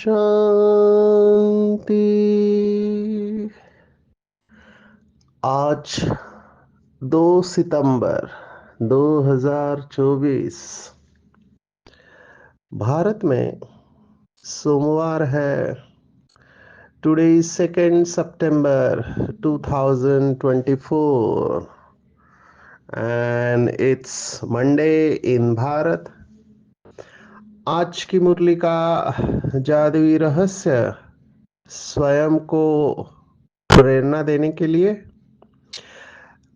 शांति। आज 2 सितंबर 2024 भारत में सोमवार है। Today is 2 September 2024 and it's Monday in Bharat. आज की मुरली का जादुई रहस्य स्वयं को प्रेरणा देने के लिए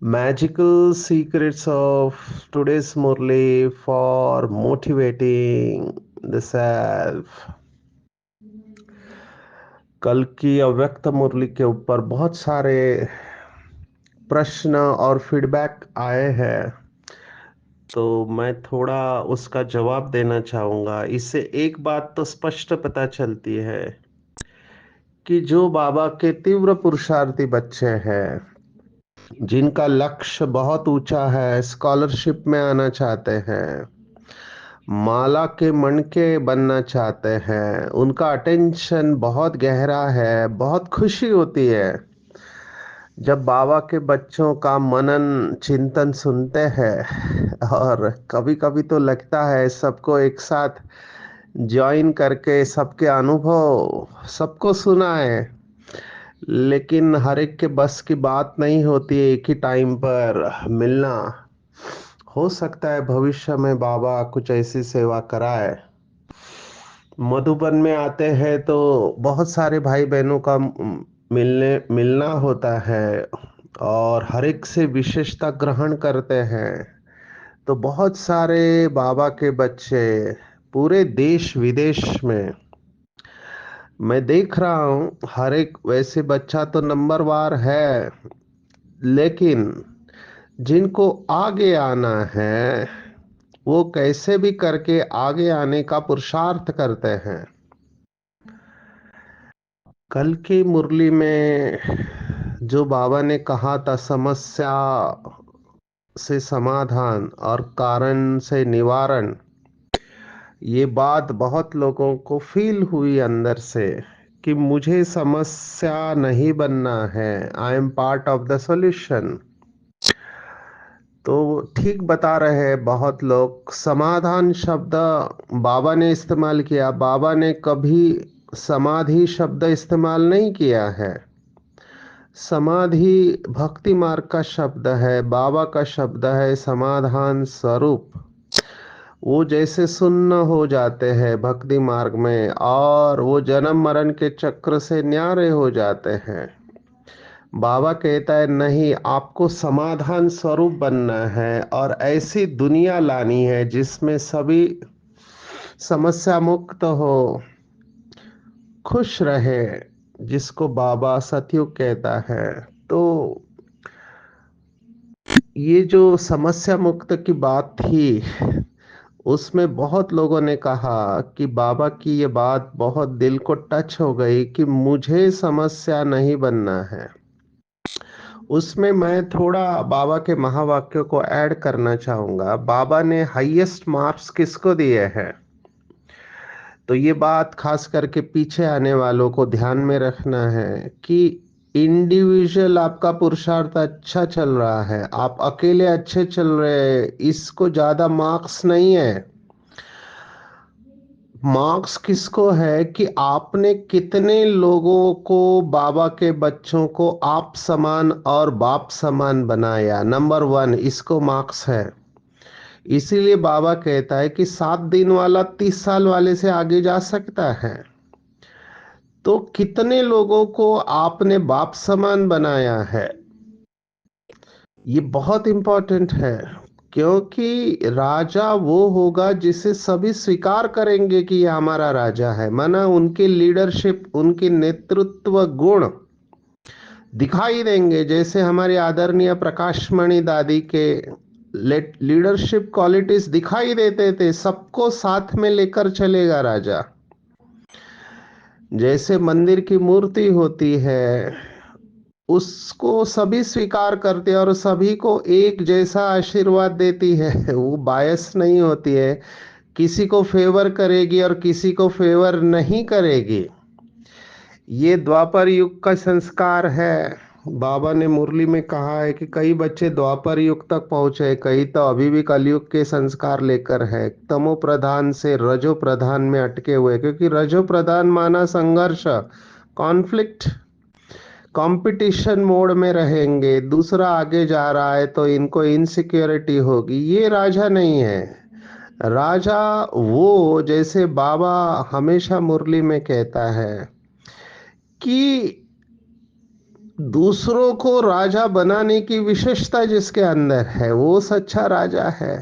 Magical secrets of today's Murli for motivating the self। कल की अव्यक्त मुरली के ऊपर बहुत सारे प्रश्न और फीडबैक आए हैं, तो मैं थोड़ा उसका जवाब देना चाहूँगा। इससे एक बात तो स्पष्ट पता चलती है कि जो बाबा के तीव्र पुरुषार्थी बच्चे हैं, जिनका लक्ष्य बहुत ऊंचा है, स्कॉलरशिप में आना चाहते हैं, माला के मणके बनना चाहते हैं, उनका अटेंशन बहुत गहरा है, बहुत खुशी होती है जब बाबा के बच्चों का मनन चिंतन सुनते हैं। और कभी कभी तो लगता है सबको एक साथ ज्वाइन करके सबके अनुभव सबको सुनाए, लेकिन हर एक के बस की बात नहीं होती एक ही टाइम पर मिलना। हो सकता है भविष्य में बाबा कुछ ऐसी सेवा कराए। मधुबन में आते हैं तो बहुत सारे भाई बहनों का मिलना होता है और हर एक से विशेषता ग्रहण करते हैं। तो बहुत सारे बाबा के बच्चे पूरे देश विदेश में मैं देख रहा हूँ, हर एक वैसे बच्चा तो नंबरवार है, लेकिन जिनको आगे आना है वो कैसे भी करके आगे आने का पुरुषार्थ करते हैं। कल की मुरली में जो बाबा ने कहा था, समस्या से समाधान और कारण से निवारण, ये बात बहुत लोगों को फील हुई अंदर से कि मुझे समस्या नहीं बनना है, I am part of the solution. तो ठीक बता रहे हैं बहुत लोग। समाधान शब्द बाबा ने इस्तेमाल किया, बाबा ने कभी समाधि शब्द इस्तेमाल नहीं किया है। समाधि भक्ति मार्ग का शब्द है, बाबा का शब्द है समाधान स्वरूप। वो जैसे सुन्न हो जाते हैं भक्ति मार्ग में और वो जन्म मरण के चक्र से न्यारे हो जाते हैं। बाबा कहता है नहीं, आपको समाधान स्वरूप बनना है और ऐसी दुनिया लानी है जिसमें सभी समस्या मुक्त हो, खुश रहे, जिसको बाबा सतयुग कहता है। तो ये जो समस्या मुक्त की बात थी, उसमें बहुत लोगों ने कहा कि बाबा की ये बात बहुत दिल को टच हो गई कि मुझे समस्या नहीं बनना है। उसमें मैं थोड़ा बाबा के महावाक्यों को ऐड करना चाहूंगा। बाबा ने हाईएस्ट मार्क्स किसको दिए हैं? तो ये बात खास करके पीछे आने वालों को ध्यान में रखना है कि इंडिविजुअल आपका पुरुषार्थ अच्छा चल रहा है, आप अकेले अच्छे चल रहे हैं, इसको ज्यादा मार्क्स नहीं है। मार्क्स किसको है कि आपने कितने लोगों को, बाबा के बच्चों को आप समान और बाप समान बनाया, नंबर 1, इसको मार्क्स है। इसीलिए बाबा कहता है कि 7 दिन वाला 30 साल वाले से आगे जा सकता है। तो कितने लोगों को आपने बाप समान बनाया है, ये बहुत इंपॉर्टेंट है, क्योंकि राजा वो होगा जिसे सभी स्वीकार करेंगे कि ये हमारा राजा है। माना उनकी लीडरशिप, उनकी नेतृत्व गुण दिखाई देंगे, जैसे हमारी आदरणीय प्रकाशमणि दादी के लीडरशिप क्वालिटीज दिखाई देते थे। सबको साथ में लेकर चलेगा राजा। जैसे मंदिर की मूर्ति होती है, उसको सभी स्वीकार करते हैं और सभी को एक जैसा आशीर्वाद देती है। वो बायस नहीं होती है, किसी को फेवर करेगी और किसी को फेवर नहीं करेगी। ये द्वापर युग का संस्कार है। बाबा ने मुरली में कहा है कि कई बच्चे द्वापर युग तक पहुंचे, कई तो अभी भी कलयुग के संस्कार लेकर है, तमो प्रधान से रजो प्रधान में अटके हुए। क्योंकि रजो प्रधान माना संघर्ष, कॉन्फ्लिक्ट, कंपटीशन मोड में रहेंगे। दूसरा आगे जा रहा है तो इनको इनसिक्योरिटी होगी। ये राजा नहीं है। राजा वो, जैसे बाबा हमेशा मुरली में कहता है कि दूसरों को राजा बनाने की विशेषता जिसके अंदर है वो सच्चा राजा है।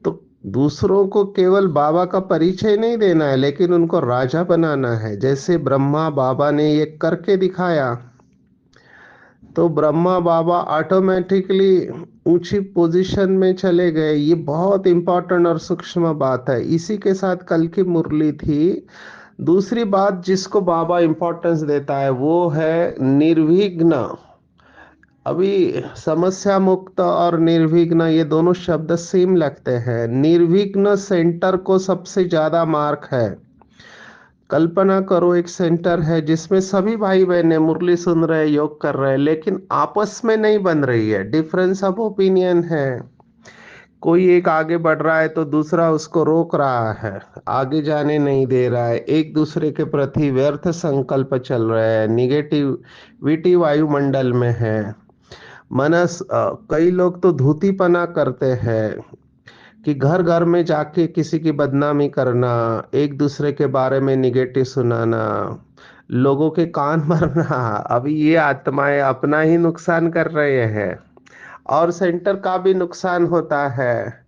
तो दूसरों को केवल बाबा का परिचय नहीं देना है, लेकिन उनको राजा बनाना है। जैसे ब्रह्मा बाबा ने ये करके दिखाया, तो ब्रह्मा बाबा ऑटोमेटिकली ऊंची पोजीशन में चले गए। ये बहुत इंपॉर्टेंट और सूक्ष्म बात है। इसी के साथ कल की मुरली थी। दूसरी बात जिसको बाबा इंपॉर्टेंस देता है वो है निर्विघ्न। अभी समस्या मुक्त और निर्विघ्न ये दोनों शब्द सेम लगते हैं। निर्विघ्न सेंटर को सबसे ज्यादा मार्क है। कल्पना करो एक सेंटर है जिसमें सभी भाई बहनें मुरली सुन रहे, योग कर रहे, लेकिन आपस में नहीं बन रही है, डिफरेंस ऑफ ओपिनियन है। कोई एक आगे बढ़ रहा है तो दूसरा उसको रोक रहा है, आगे जाने नहीं दे रहा है। एक दूसरे के प्रति व्यर्थ संकल्प चल रहे हैं, निगेटिविटी वायुमंडल में है। कई लोग तो धूतीपना करते हैं कि घर घर में जाके किसी की बदनामी करना, एक दूसरे के बारे में निगेटिव सुनाना, लोगों के कान भरना। अभी ये आत्माएं अपना ही नुकसान कर रहे हैं और सेंटर का भी नुकसान होता है।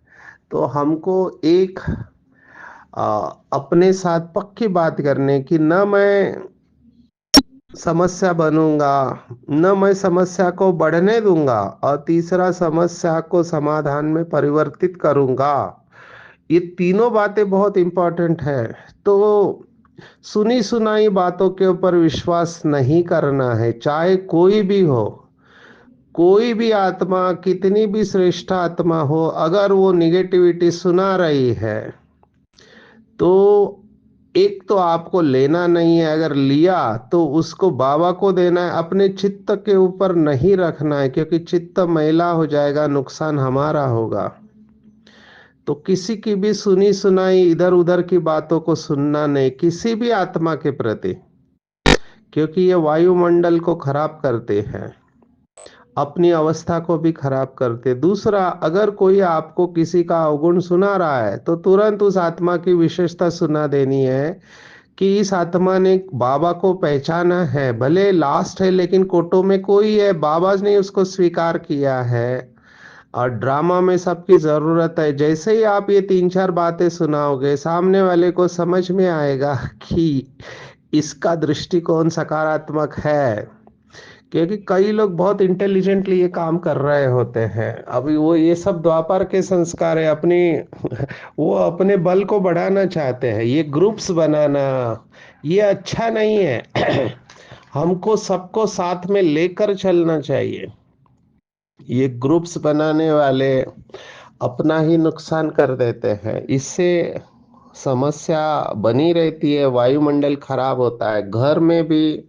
तो हमको एक अपने साथ पक्की बात करने की, न मैं समस्या बनूंगा, न मैं समस्या को बढ़ने दूंगा, और तीसरा समस्या को समाधान में परिवर्तित करूंगा। ये तीनों बातें बहुत इंपॉर्टेंट है। तो सुनी सुनाई बातों के ऊपर विश्वास नहीं करना है, चाहे कोई भी हो। कोई भी आत्मा, कितनी भी श्रेष्ठ आत्मा हो, अगर वो निगेटिविटी सुना रही है तो एक तो आपको लेना नहीं है, अगर लिया तो उसको बाबा को देना है, अपने चित्त के ऊपर नहीं रखना है, क्योंकि चित्त मैला हो जाएगा, नुकसान हमारा होगा। तो किसी की भी सुनी सुनाई इधर उधर की बातों को सुनना नहीं, किसी भी आत्मा के प्रति, क्योंकि ये वायुमंडल को खराब करते हैं, अपनी अवस्था को भी खराब करते। दूसरा, अगर कोई आपको किसी का अवगुण सुना रहा है तो तुरंत उस आत्मा की विशेषता सुना देनी है कि इस आत्मा ने बाबा को पहचाना है, भले लास्ट है लेकिन कोटो में कोई है, बाबा ने उसको स्वीकार किया है। और ड्रामा में सबकी जरूरत है। जैसे ही आप ये तीन चार बातें सुनाओगे, सामने वाले को समझ में आएगा कि इसका दृष्टिकोण सकारात्मक है। क्योंकि कई लोग बहुत इंटेलिजेंटली ये काम कर रहे होते हैं। अभी वो ये सब द्वापर के संस्कार है, अपनी वो अपने बल को बढ़ाना चाहते हैं, ये ग्रुप्स बनाना ये अच्छा नहीं है। हमको सबको साथ में लेकर चलना चाहिए। ये ग्रुप्स बनाने वाले अपना ही नुकसान कर देते हैं, इससे समस्या बनी रहती है, वायुमंडल खराब होता है, घर में भी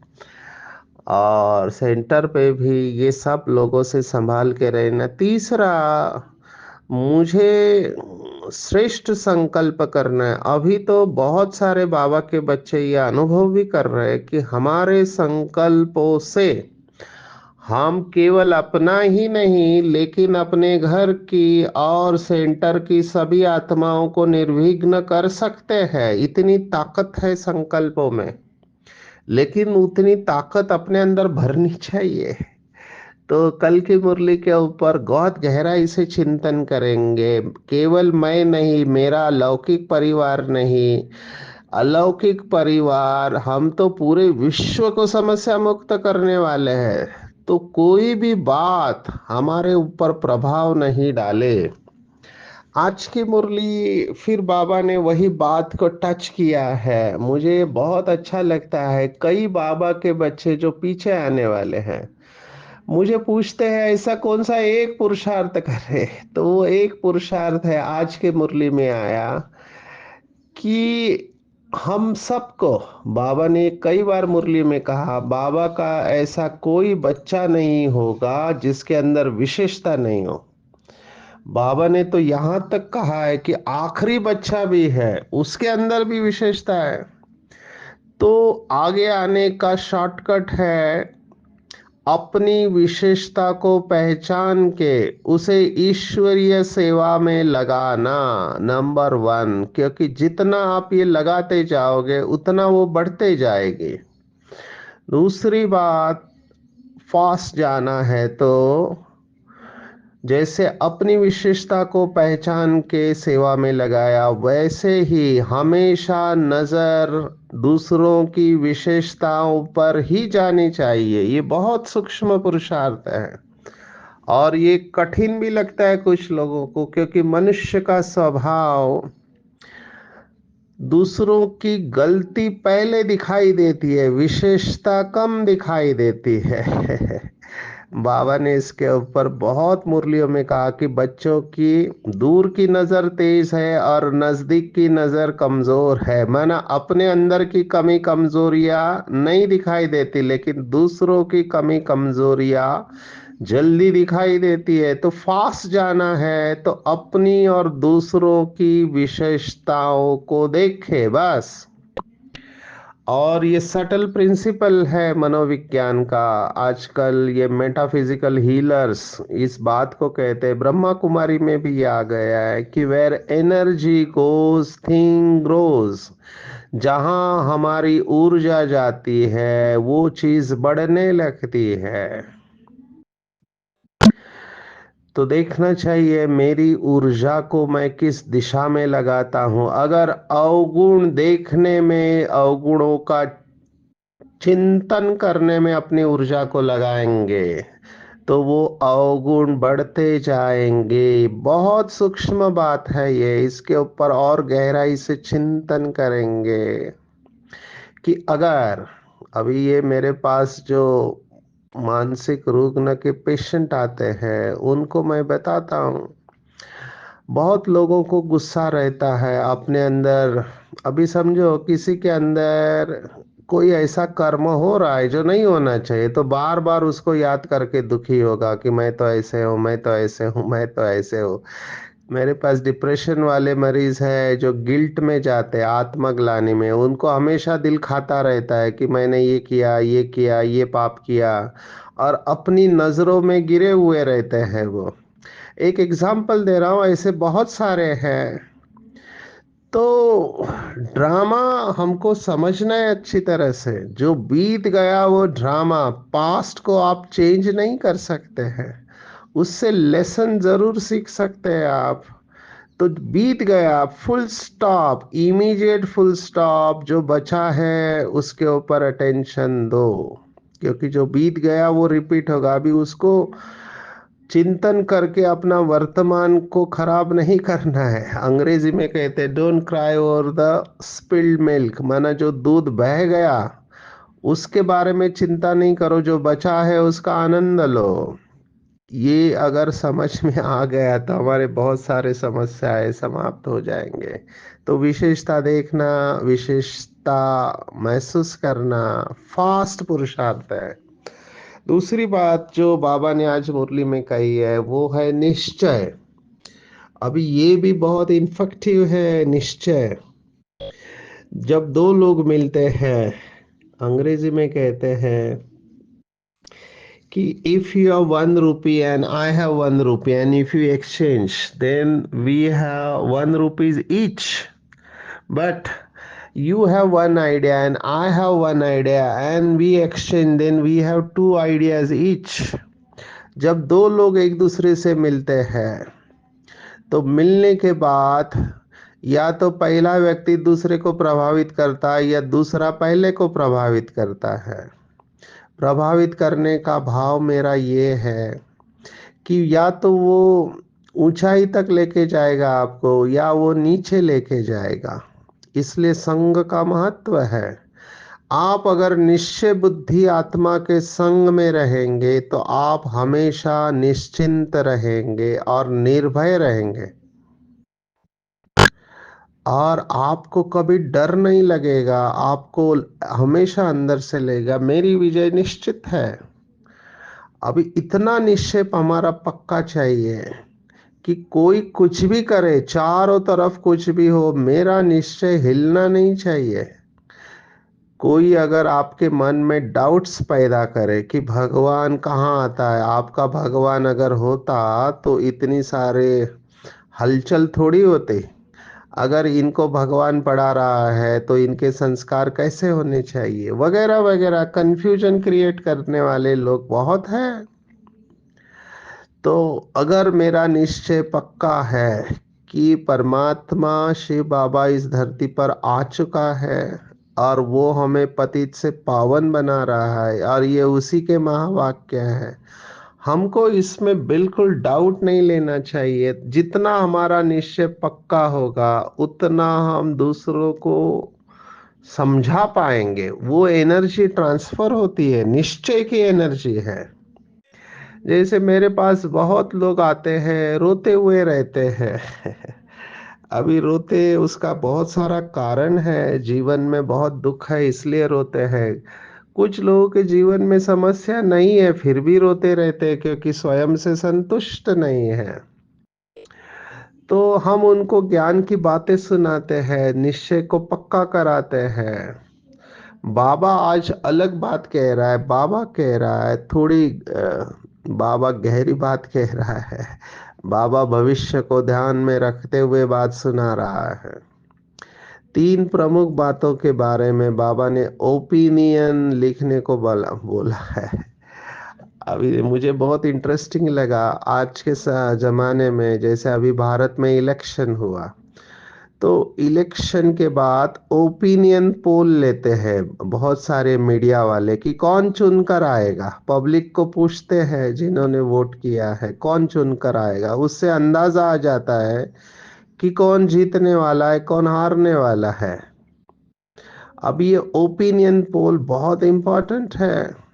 और सेंटर पे भी। ये सब लोगों से संभाल के रहना। तीसरा, मुझे श्रेष्ठ संकल्प करना है। अभी तो बहुत सारे बाबा के बच्चे ये अनुभव भी कर रहे हैं कि हमारे संकल्पों से हम केवल अपना ही नहीं, लेकिन अपने घर की और सेंटर की सभी आत्माओं को निर्विघ्न कर सकते हैं। इतनी ताकत है संकल्पों में, लेकिन उतनी ताकत अपने अंदर भरनी चाहिए। तो कल की मुरली के ऊपर बहुत गहराई से चिंतन करेंगे। केवल मैं नहीं, मेरा लौकिक परिवार नहीं, अलौकिक परिवार, हम तो पूरे विश्व को समस्या मुक्त करने वाले हैं। तो कोई भी बात हमारे ऊपर प्रभाव नहीं डाले। आज की मुरली फिर बाबा ने वही बात को टच किया है। मुझे बहुत अच्छा लगता है, कई बाबा के बच्चे जो पीछे आने वाले हैं मुझे पूछते हैं ऐसा कौन सा एक पुरुषार्थ करे। तो वो एक पुरुषार्थ है आज के मुरली में आया कि हम सबको, बाबा ने कई बार मुरली में कहा, बाबा का ऐसा कोई बच्चा नहीं होगा जिसके अंदर विशेषता नहीं हो। बाबा ने तो यहां तक कहा है कि आखिरी बच्चा भी है, उसके अंदर भी विशेषता है। तो आगे आने का शॉर्टकट है अपनी विशेषता को पहचान के उसे ईश्वरीय सेवा में लगाना, नंबर वन। क्योंकि जितना आप ये लगाते जाओगे उतना वो बढ़ते जाएगी। दूसरी बात, फास्ट जाना है तो जैसे अपनी विशेषता को पहचान के सेवा में लगाया, वैसे ही हमेशा नजर दूसरों की विशेषताओं पर ही जानी चाहिए। ये बहुत सूक्ष्म पुरुषार्थ है और ये कठिन भी लगता है कुछ लोगों को, क्योंकि मनुष्य का स्वभाव दूसरों की गलती पहले दिखाई देती है, विशेषता कम दिखाई देती है। बाबा ने इसके ऊपर बहुत मुरलियों में कहा कि बच्चों की दूर की नजर तेज है और नजदीक की नजर कमजोर है। माना अपने अंदर की कमी कमजोरियां नहीं दिखाई देती, लेकिन दूसरों की कमी कमजोरियां जल्दी दिखाई देती है। तो फास्ट जाना है तो अपनी और दूसरों की विशेषताओं को देखे बस। और ये सटल प्रिंसिपल है मनोविज्ञान का। आजकल ये मेटाफिजिकल हीलर्स इस बात को कहते हैं, ब्रह्मा कुमारी में भी आ गया है कि where energy goes thing grows. जहां हमारी ऊर्जा जाती है वो चीज बढ़ने लगती है। तो देखना चाहिए मेरी ऊर्जा को मैं किस दिशा में लगाता हूं। अगर अवगुण देखने में, अवगुणों का चिंतन करने में अपनी ऊर्जा को लगाएंगे तो वो अवगुण बढ़ते जाएंगे। बहुत सूक्ष्म बात है ये, इसके ऊपर और गहराई से चिंतन करेंगे कि अगर अभी ये मेरे पास जो मानसिक रुग्ण के पेशेंट आते हैं उनको मैं बताता हूँ, बहुत लोगों को गुस्सा रहता है अपने अंदर। अभी समझो किसी के अंदर कोई ऐसा कर्म हो रहा है जो नहीं होना चाहिए, तो बार बार उसको याद करके दुखी होगा कि मैं तो ऐसे हूँ, मैं तो ऐसे हूँ, मैं तो ऐसे हूँ। मेरे पास डिप्रेशन वाले मरीज है जो गिल्ट में जाते हैं, आत्मग्लानि में। उनको हमेशा दिल खाता रहता है कि मैंने ये किया, ये किया, ये पाप किया, और अपनी नजरों में गिरे हुए रहते हैं वो। एक एग्जाम्पल दे रहा हूँ, ऐसे बहुत सारे हैं। तो ड्रामा हमको समझना है अच्छी तरह से। जो बीत गया वो ड्रामा, पास्ट को आप चेंज नहीं कर सकते हैं, उससे लेसन जरूर सीख सकते हैं आप। तो बीत गया, full stop, immediate full stop. जो बचा है उसके ऊपर अटेंशन दो, क्योंकि जो बीत गया वो रिपीट होगा। अभी उसको चिंतन करके अपना वर्तमान को खराब नहीं करना है। अंग्रेजी में कहते हैं don't cry over the spilled milk, माना जो दूध बह गया उसके बारे में चिंता नहीं करो, जो बचा है उसका आनंद लो। ये अगर समझ में आ गया तो हमारे बहुत सारे समस्याएं समाप्त हो जाएंगे। तो विशेषता देखना, विशेषता महसूस करना फास्ट पुरुषार्थ है। दूसरी बात जो बाबा ने आज मुरली में कही है वो है निश्चय। अभी ये भी बहुत इन्फेक्टिव है, निश्चय। जब दो लोग मिलते हैं, अंग्रेजी में कहते हैं कि if you have 1 rupee and I have 1 rupee and if you exchange then we have 1 rupees each, but you have one idea and I have one idea and we exchange, then we have two ideas each. जब दो लोग एक दूसरे से मिलते हैं तो मिलने के बाद या तो पहला व्यक्ति दूसरे को प्रभावित करता है या दूसरा पहले को प्रभावित करता है। प्रभावित करने का भाव मेरा ये है कि या तो वो ऊंचाई तक लेके जाएगा आपको या वो नीचे लेके जाएगा। इसलिए संग का महत्व है। आप अगर निश्चय बुद्धि आत्मा के संग में रहेंगे तो आप हमेशा निश्चिंत रहेंगे और निर्भय रहेंगे और आपको कभी डर नहीं लगेगा। आपको हमेशा अंदर से लगेगा मेरी विजय निश्चित है। अभी इतना निश्चय हमारा पक्का चाहिए कि कोई कुछ भी करे, चारों तरफ कुछ भी हो, मेरा निश्चय हिलना नहीं चाहिए। कोई अगर आपके मन में डाउट्स पैदा करे कि भगवान कहाँ आता है, आपका भगवान अगर होता तो इतनी सारे हलचल थोड़ी होते। अगर इनको भगवान पढ़ा रहा है तो इनके संस्कार कैसे होने चाहिए, वगैरह वगैरह कंफ्यूजन क्रिएट करने वाले लोग बहुत हैं। तो अगर मेरा निश्चय पक्का है कि परमात्मा शिव बाबा इस धरती पर आ चुका है और वो हमें पतित से पावन बना रहा है और ये उसी के महावाक्य हैं, हमको इसमें बिल्कुल डाउट नहीं लेना चाहिए। जितना हमारा निश्चय पक्का होगा उतना हम दूसरों को समझा पाएंगे। वो एनर्जी ट्रांसफर होती है, निश्चय की एनर्जी है। जैसे मेरे पास बहुत लोग आते हैं रोते हुए रहते हैं। अभी रोते उसका बहुत सारा कारण है, जीवन में बहुत दुख है इसलिए रोते हैं। कुछ लोगों के जीवन में समस्या नहीं है फिर भी रोते रहते हैं क्योंकि स्वयं से संतुष्ट नहीं है। तो हम उनको ज्ञान की बातें सुनाते हैं, निश्चय को पक्का कराते हैं। बाबा आज अलग बात कह रहा है, बाबा कह रहा है थोड़ी बाबा गहरी बात कह रहा है। बाबा भविष्य को ध्यान में रखते हुए बात सुना रहा है। तीन प्रमुख बातों के बारे में बाबा ने ओपिनियन लिखने को बोला है। अभी मुझे बहुत इंटरेस्टिंग लगा। आज के जमाने में जैसे अभी भारत में इलेक्शन हुआ तो इलेक्शन के बाद ओपिनियन पोल लेते हैं बहुत सारे मीडिया वाले कि कौन चुनकर आएगा। पब्लिक को पूछते हैं जिन्होंने वोट किया है कौन चुनकर आएगा, उससे अंदाजा आ जाता है कि कौन जीतने वाला है कौन हारने वाला है। अब ये ओपिनियन पोल बहुत इंपॉर्टेंट है।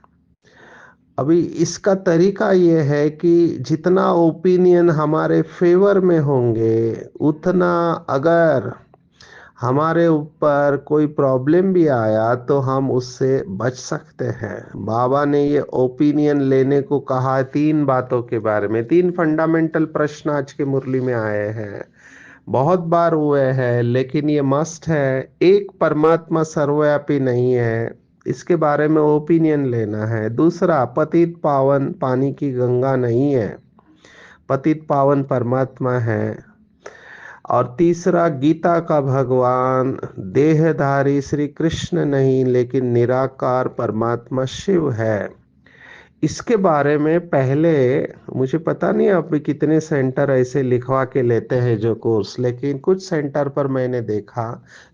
अभी इसका तरीका ये है कि जितना ओपिनियन हमारे फेवर में होंगे उतना अगर हमारे ऊपर कोई प्रॉब्लम भी आया तो हम उससे बच सकते हैं। बाबा ने ये ओपिनियन लेने को कहा तीन बातों के बारे में। तीन फंडामेंटल प्रश्न आज के मुरली में आए हैं, बहुत बार हुए हैं लेकिन ये मस्ट है। एक, परमात्मा सर्वव्यापी नहीं है, इसके बारे में ओपिनियन लेना है। दूसरा, पतित पावन पानी की गंगा नहीं है, पतित पावन परमात्मा है। और तीसरा, गीता का भगवान देहधारी श्री कृष्ण नहीं लेकिन निराकार परमात्मा शिव है। इसके बारे में पहले मुझे पता नहीं अभी कितने सेंटर ऐसे लिखवा के लेते हैं जो कोर्स, लेकिन कुछ सेंटर पर मैंने देखा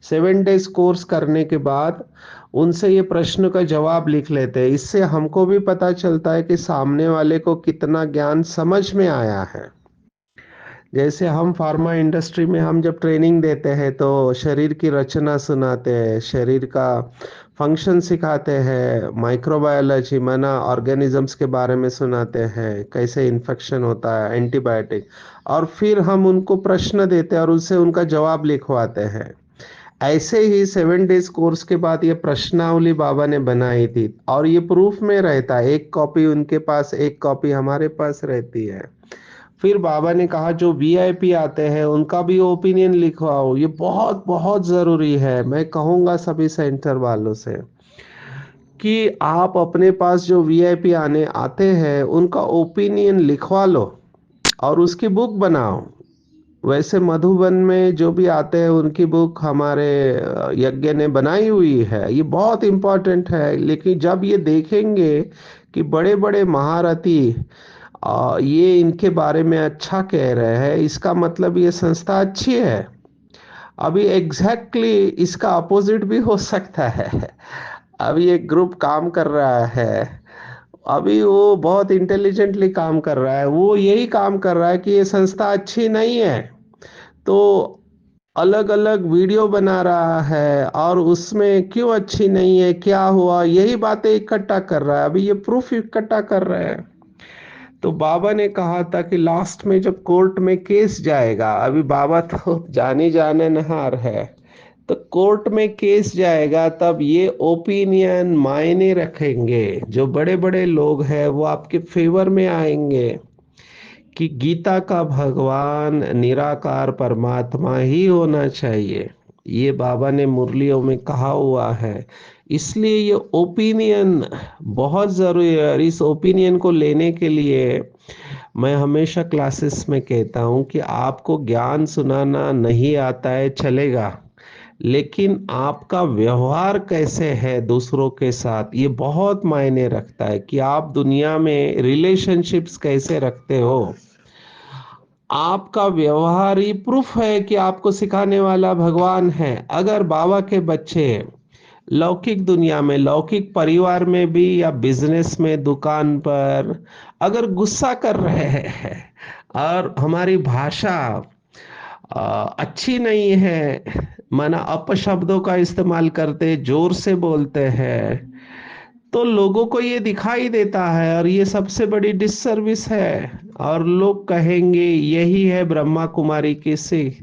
7 डेज कोर्स करने के बाद उनसे ये प्रश्न का जवाब लिख लेते हैं। इससे हमको भी पता चलता है कि सामने वाले को कितना ज्ञान समझ में आया है। जैसे हम फार्मा इंडस्ट्री में हम जब ट्रेनिंग देते हैं तो शरीर की रचना सुनाते हैं, शरीर का फंक्शन सिखाते हैं, माइक्रोबायोलॉजी माना ऑर्गेनिजम्स के बारे में सुनाते हैं, कैसे इन्फेक्शन होता है, एंटीबायोटिक, और फिर हम उनको प्रश्न देते हैं और उससे उनका जवाब लिखवाते हैं। ऐसे ही 7 डेज कोर्स के बाद ये प्रश्नावली बाबा ने बनाई थी और ये प्रूफ में रहता है, एक कॉपी उनके पास एक कॉपी हमारे पास रहती है। फिर बाबा ने कहा जो वीआईपी आते हैं उनका भी ओपिनियन लिखवाओ, ये बहुत बहुत जरूरी है। मैं कहूंगा सभी सेंटर वालों से कि आप अपने पास जो वीआईपी आने आते हैं उनका ओपिनियन लिखवा लो और उसकी बुक बनाओ। वैसे मधुबन में जो भी आते हैं उनकी बुक हमारे यज्ञ ने बनाई हुई है, ये बहुत इंपॉर्टेंट है। लेकिन जब ये देखेंगे कि बड़े बड़े महारथी ये इनके बारे में अच्छा कह रहे हैं, इसका मतलब ये संस्था अच्छी है। अभी एग्जैक्टली इसका अपोजिट भी हो सकता है। अभी एक ग्रुप काम कर रहा है, अभी वो बहुत इंटेलिजेंटली काम कर रहा है, वो यही काम कर रहा है कि ये संस्था अच्छी नहीं है, तो अलग अलग वीडियो बना रहा है और उसमें क्यों अच्छी नहीं है, क्या हुआ, यही बातें इकट्ठा कर रहा है। अभी ये प्रूफ इकट्ठा कर रहे हैं। तो बाबा ने कहा था कि लास्ट में जब कोर्ट में केस जाएगा, अभी बाबा तो जाने जाने नहार है, तो कोर्ट में केस जाएगा तब ये ओपिनियन मायने रखेंगे। जो बड़े बड़े लोग हैं वो आपके फेवर में आएंगे कि गीता का भगवान निराकार परमात्मा ही होना चाहिए। ये बाबा ने मुरलियों में कहा हुआ है। इसलिए ये ओपिनियन बहुत ज़रूरी है, और इस ओपिनियन को लेने के लिए मैं हमेशा क्लासेस में कहता हूँ कि आपको ज्ञान सुनाना नहीं आता है चलेगा, लेकिन आपका व्यवहार कैसे है दूसरों के साथ ये बहुत मायने रखता है कि आप दुनिया में रिलेशनशिप्स कैसे रखते हो। आपका व्यवहार ही प्रूफ है कि आपको सिखाने वाला भगवान है। अगर बाबा के बच्चे लौकिक दुनिया में, लौकिक परिवार में भी या बिजनेस में, दुकान पर अगर गुस्सा कर रहे हैं और हमारी भाषा अच्छी नहीं है, माना अपशब्दों का इस्तेमाल करते, जोर से बोलते हैं, तो लोगों को ये दिखाई देता है और ये सबसे बड़ी डिससर्विस है। और लोग कहेंगे यही है ब्रह्मा कुमारी की सीख।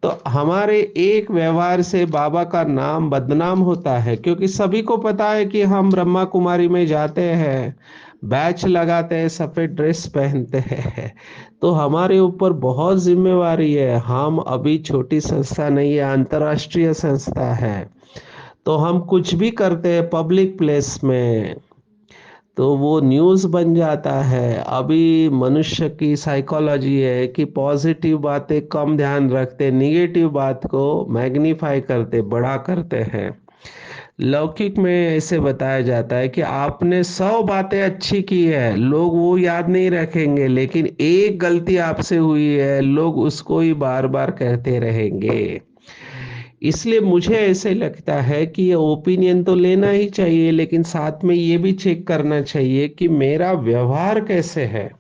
तो हमारे एक व्यवहार से बाबा का नाम बदनाम होता है, क्योंकि सभी को पता है कि हम ब्रह्मा कुमारी में जाते हैं, बैच लगाते हैं, सफेद ड्रेस पहनते हैं। तो हमारे ऊपर बहुत जिम्मेवारी है। हम अभी छोटी संस्था नहीं है, अंतर्राष्ट्रीय संस्था है। तो हम कुछ भी करते हैं पब्लिक प्लेस में तो वो न्यूज़ बन जाता है। अभी मनुष्य की साइकोलॉजी है कि पॉजिटिव बातें कम ध्यान रखते, निगेटिव बात को मैग्नीफाई करते, बड़ा करते हैं। लौकिक में ऐसे बताया जाता है कि आपने 100 बातें अच्छी की है, लोग वो याद नहीं रखेंगे, लेकिन एक गलती आपसे हुई है, लोग उसको ही बार बार कहते रहेंगे। इसलिए मुझे ऐसे लगता है कि ये ओपिनियन तो लेना ही चाहिए, लेकिन साथ में ये भी चेक करना चाहिए कि मेरा व्यवहार कैसे है,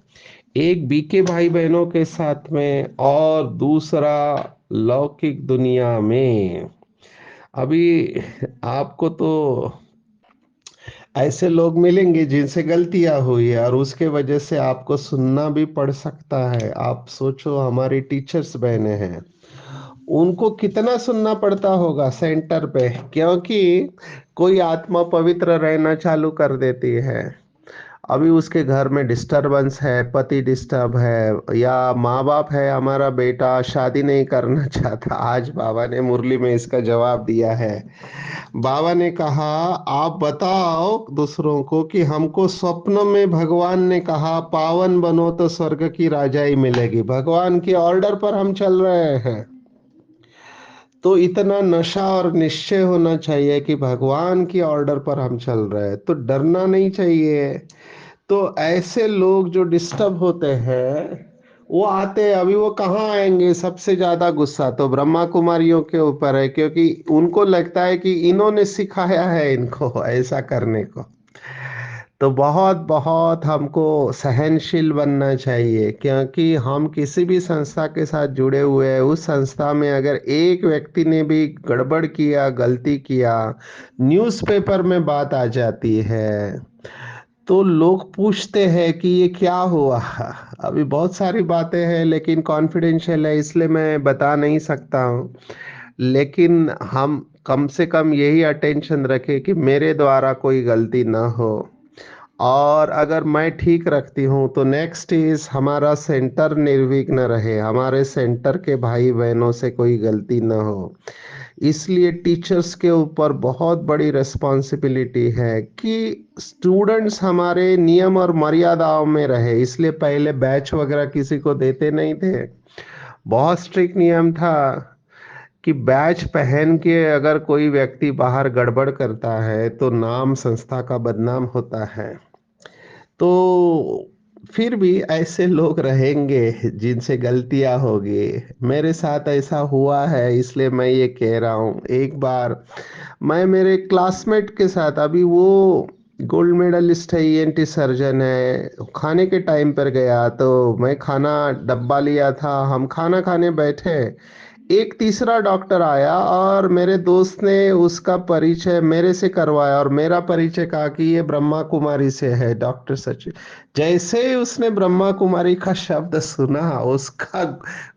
एक बीके भाई बहनों के साथ में और दूसरा लौकिक दुनिया में। अभी आपको तो ऐसे लोग मिलेंगे जिनसे गलतियां हुई है और उसके वजह से आपको सुनना भी पड़ सकता है। आप सोचो, हमारी टीचर्स बहनें हैं, उनको कितना सुनना पड़ता होगा सेंटर पे, क्योंकि कोई आत्मा पवित्र रहना चालू कर देती है। अभी उसके घर में डिस्टरबेंस है, पति डिस्टर्ब है, या माँ बाप है, हमारा बेटा शादी नहीं करना चाहता। आज बाबा ने मुरली में इसका जवाब दिया है। बाबा ने कहा, आप बताओ दूसरों को कि हमको स्वप्न में भगवान ने कहा पावन बनो तो स्वर्ग की राजाई मिलेगी, भगवान के ऑर्डर पर हम चल रहे हैं। तो इतना नशा और निश्चय होना चाहिए कि भगवान की ऑर्डर पर हम चल रहे हैं, तो डरना नहीं चाहिए। तो ऐसे लोग जो डिस्टर्ब होते हैं वो आते हैं। अभी वो कहाँ आएंगे, सबसे ज्यादा गुस्सा तो ब्रह्मा कुमारियों के ऊपर है, क्योंकि उनको लगता है कि इन्होंने सिखाया है इनको ऐसा करने को। तो बहुत बहुत हमको सहनशील बनना चाहिए, क्योंकि हम किसी भी संस्था के साथ जुड़े हुए हैं, उस संस्था में अगर एक व्यक्ति ने भी गड़बड़ किया, गलती किया, न्यूज़पेपर में बात आ जाती है, तो लोग पूछते हैं कि ये क्या हुआ। अभी बहुत सारी बातें हैं लेकिन कॉन्फिडेंशियल है, इसलिए मैं बता नहीं सकता हूँ। लेकिन हम कम से कम यही अटेंशन रखें कि मेरे द्वारा कोई गलती ना हो, और अगर मैं ठीक रखती हूँ तो नेक्स्ट इज हमारा सेंटर निर्विघ्न रहे, हमारे सेंटर के भाई बहनों से कोई गलती ना हो। इसलिए टीचर्स के ऊपर बहुत बड़ी रिस्पॉन्सिबिलिटी है कि स्टूडेंट्स हमारे नियम और मर्यादाओं में रहे। इसलिए पहले बैच वगैरह किसी को देते नहीं थे, बहुत स्ट्रिक्ट नियम था कि बैच पहन के अगर कोई व्यक्ति बाहर गड़बड़ करता है तो नाम संस्था का बदनाम होता है। तो फिर भी ऐसे लोग रहेंगे जिनसे गलतियां होगी। मेरे साथ ऐसा हुआ है, इसलिए मैं ये कह रहा हूँ। एक बार मैं मेरे क्लासमेट के साथ, अभी वो गोल्ड मेडलिस्ट है, ईएनटी सर्जन है, खाने के टाइम पर गया तो मैं खाना डब्बा लिया था, हम खाना खाने बैठे, एक तीसरा डॉक्टर आया और मेरे दोस्त ने उसका परिचय मेरे से करवाया और मेरा परिचय कहा कि ये ब्रह्मा कुमारी से है, डॉक्टर सचिन। जैसे ही उसने ब्रह्मा कुमारी का शब्द सुना, उसका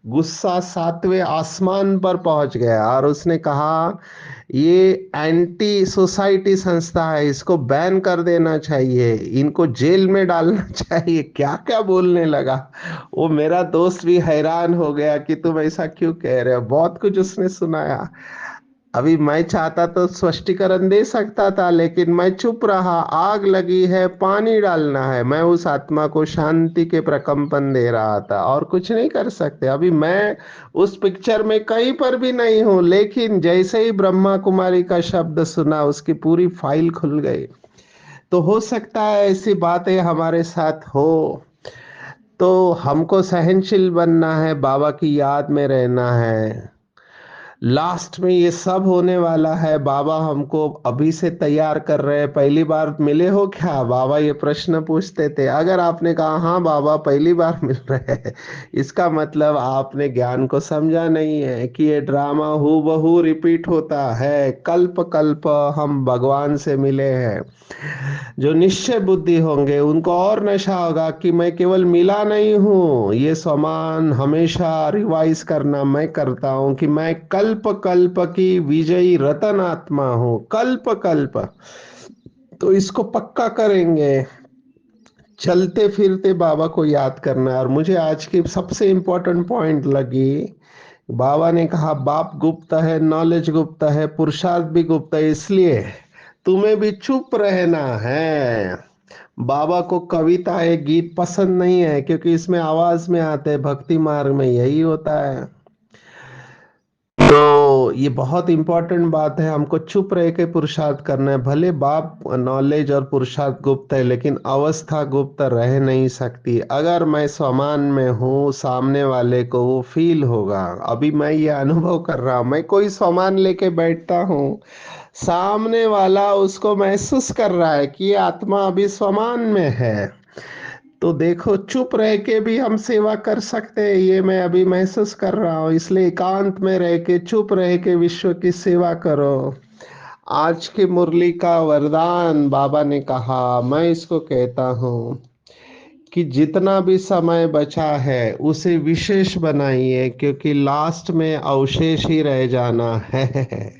गुस्सा सातवें आसमान पर पहुंच गया और उसने कहा ये एंटी सोसाइटी संस्था है, इसको बैन कर देना चाहिए, इनको जेल में डालना चाहिए, क्या क्या बोलने लगा। वो मेरा दोस्त भी हैरान हो गया कि तुम ऐसा क्यों कह रहे हो, बहुत कुछ उसने सुनाया। अभी मैं चाहता तो स्पष्टीकरण दे सकता था, लेकिन मैं चुप रहा। आग लगी है, पानी डालना है, मैं उस आत्मा को शांति के प्रकंपन दे रहा था और कुछ नहीं कर सकते। अभी मैं उस पिक्चर में कहीं पर भी नहीं हूं, लेकिन जैसे ही ब्रह्मा कुमारी का शब्द सुना, उसकी पूरी फाइल खुल गई। तो हो सकता है ऐसी बातें हमारे साथ हो, तो हमको सहनशील बनना है, बाबा की याद में रहना है। लास्ट में ये सब होने वाला है, बाबा हमको अभी से तैयार कर रहे हैं। पहली बार मिले हो क्या, बाबा ये प्रश्न पूछते थे। अगर आपने कहा हाँ बाबा पहली बार मिल रहे हैं, इसका मतलब आपने ज्ञान को समझा नहीं है कि ये ड्रामा हूबहू रिपीट होता है। कल्प कल्प हम भगवान से मिले हैं। जो निश्चय बुद्धि होंगे उनको और नशा होगा कि मैं केवल मिला नहीं हूँ, ये सामान हमेशा रिवाइज करना मैं करता हूँ कि मैं कल्प कल्प की विजयी रतन आत्मा हूँ, कल्प कल्प। तो इसको पक्का करेंगे। चलते फिरते बाबा को याद करना है। और मुझे आज की सबसे इंपॉर्टेंट पॉइंट लगी, बाबा ने कहा बाप गुप्त है, नॉलेज गुप्त है, पुरुषार्थ भी गुप्त है, इसलिए तुम्हें भी चुप रहना है। बाबा को कविताएं गीत पसंद नहीं है, क्योंकि इसमें आवाज में आते हैं। भक्ति मार्ग में यही होता है। तो ये बहुत इंपॉर्टेंट बात है, हमको चुप रह के पुरुषार्थ करना है। भले बाप नॉलेज और पुरुषार्थ गुप्त है, लेकिन अवस्था गुप्त रह नहीं सकती। अगर मैं स्वमान में हूँ, सामने वाले को वो फील होगा। अभी मैं ये अनुभव कर रहा हूँ, मैं कोई सामान लेके बैठता हूँ, सामने वाला उसको महसूस कर रहा है कि ये आत्मा अभी स्वमान में है। तो देखो, चुप रह के भी हम सेवा कर सकते हैं, ये मैं अभी महसूस कर रहा हूँ। इसलिए एकांत में रह के, चुप रह के विश्व की सेवा करो। आज की मुरली का वरदान बाबा ने कहा, मैं इसको कहता हूँ कि जितना भी समय बचा है उसे विशेष बनाइए, क्योंकि लास्ट में अवशेष ही रह जाना है।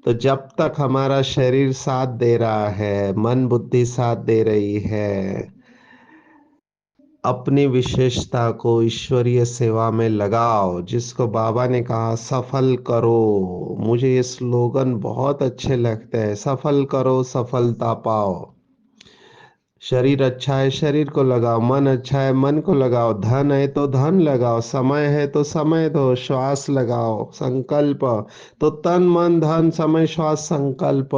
तो जब तक हमारा शरीर साथ दे रहा है, मन बुद्धि साथ दे रही है, अपनी विशेषता को ईश्वरीय सेवा में लगाओ। जिसको बाबा ने कहा सफल करो, मुझे ये स्लोगन बहुत अच्छे लगते हैं। सफल करो, सफलता पाओ। शरीर अच्छा है, शरीर को लगाओ। मन अच्छा है, मन को लगाओ। धन है तो धन लगाओ। समय है तो समय दो। श्वास लगाओ, संकल्प। तो तन मन धन समय श्वास संकल्प।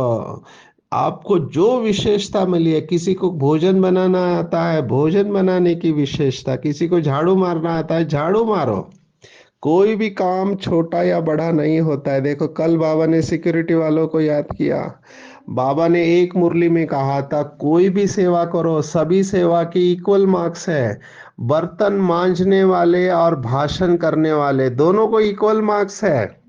आपको जो विशेषता मिली है, किसी को भोजन बनाना आता है, भोजन बनाने की विशेषता। किसी को झाड़ू मारना आता है, झाड़ू मारो। कोई भी काम छोटा या बड़ा नहीं होता है। देखो, कल बाबा ने सिक्योरिटी वालों को याद किया। बाबा ने एक मुरली में कहा था, कोई भी सेवा करो, सभी सेवा की इक्वल मार्क्स है। बर्तन मांजने वाले और भाषण करने वाले दोनों को इक्वल मार्क्स है।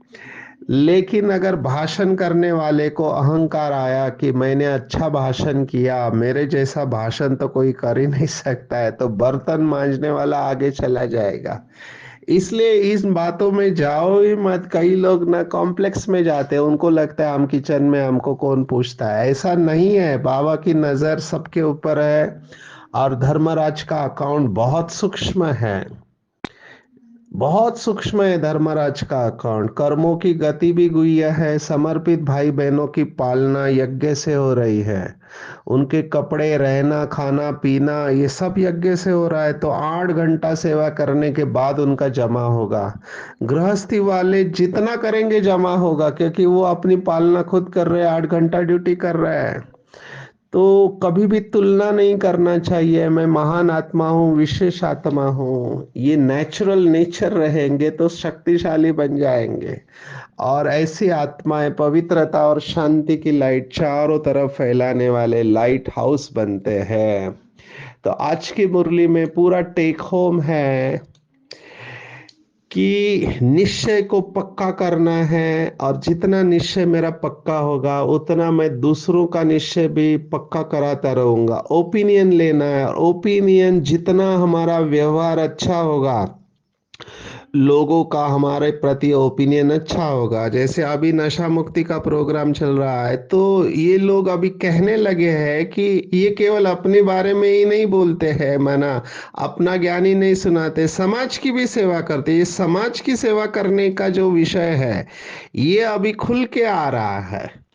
लेकिन अगर भाषण करने वाले को अहंकार आया कि मैंने अच्छा भाषण किया, मेरे जैसा भाषण तो कोई कर ही नहीं सकता है, तो बर्तन मांजने वाला आगे चला जाएगा। इसलिए इस बातों में जाओ ही मत। कई लोग ना कॉम्प्लेक्स में जाते हैं, उनको लगता है हम किचन में, हमको कौन पूछता है। ऐसा नहीं है, बाबा की नजर सबके ऊपर है। और धर्मराज का अकाउंट बहुत सूक्ष्म है, बहुत सूक्ष्म है धर्मराज का अकाउंट। कर्मों की गति भी गुह्य है। समर्पित भाई बहनों की पालना यज्ञ से हो रही है। उनके कपड़े, रहना, खाना पीना, ये सब यज्ञ से हो रहा है। तो 8 घंटा सेवा करने के बाद उनका जमा होगा। गृहस्थी वाले जितना करेंगे जमा होगा, क्योंकि वो अपनी पालना खुद कर रहे हैं, 8 घंटा ड्यूटी कर रहे हैं। तो कभी भी तुलना नहीं करना चाहिए, मैं महान आत्मा हूँ, विशेष आत्मा हूँ। ये नेचुरल नेचर रहेंगे तो शक्तिशाली बन जाएंगे। और ऐसी आत्माएं पवित्रता और शांति की लाइट चारों तरफ फैलाने वाले लाइट हाउस बनते हैं। तो आज की मुरली में पूरा टेक होम है कि निश्चय को पक्का करना है, और जितना निश्चय मेरा पक्का होगा उतना मैं दूसरों का निश्चय भी पक्का कराता रहूंगा। ओपिनियन लेना है, और ओपिनियन जितना हमारा व्यवहार अच्छा होगा, लोगों का हमारे प्रति ओपिनियन अच्छा होगा। जैसे अभी नशा मुक्ति का प्रोग्राम चल रहा है, तो ये लोग अभी कहने लगे हैं कि ये केवल अपने बारे में ही नहीं बोलते हैं, माना अपना ज्ञान ही नहीं सुनाते, समाज की भी सेवा करते। ये समाज की सेवा करने का जो विषय है, ये अभी खुल के आ रहा है।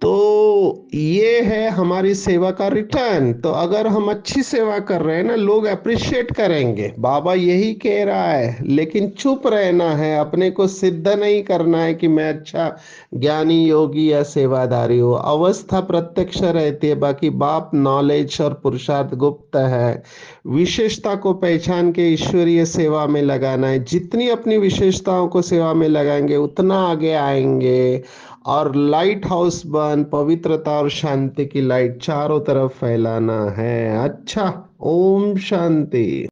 तो ये है हमारी सेवा का रिटर्न। तो अगर हम अच्छी सेवा कर रहे हैं ना, लोग अप्रिशिएट करेंगे, बाबा यही कह रहा है। लेकिन चुप रहना है, अपने को सिद्ध नहीं करना है कि मैं अच्छा ज्ञानी योगी या सेवादारी हूँ। अवस्था प्रत्यक्ष रहती है, बाकी बाप नॉलेज और पुरुषार्थ गुप्त है। विशेषता को पहचान के ईश्वरीय सेवा में लगाना है। जितनी अपनी विशेषताओं को सेवा में लगाएंगे उतना आगे आएंगे। और लाइट हाउस बन पवित्रता और शांति की लाइट चारों तरफ फैलाना है। अच्छा, ओम शांति।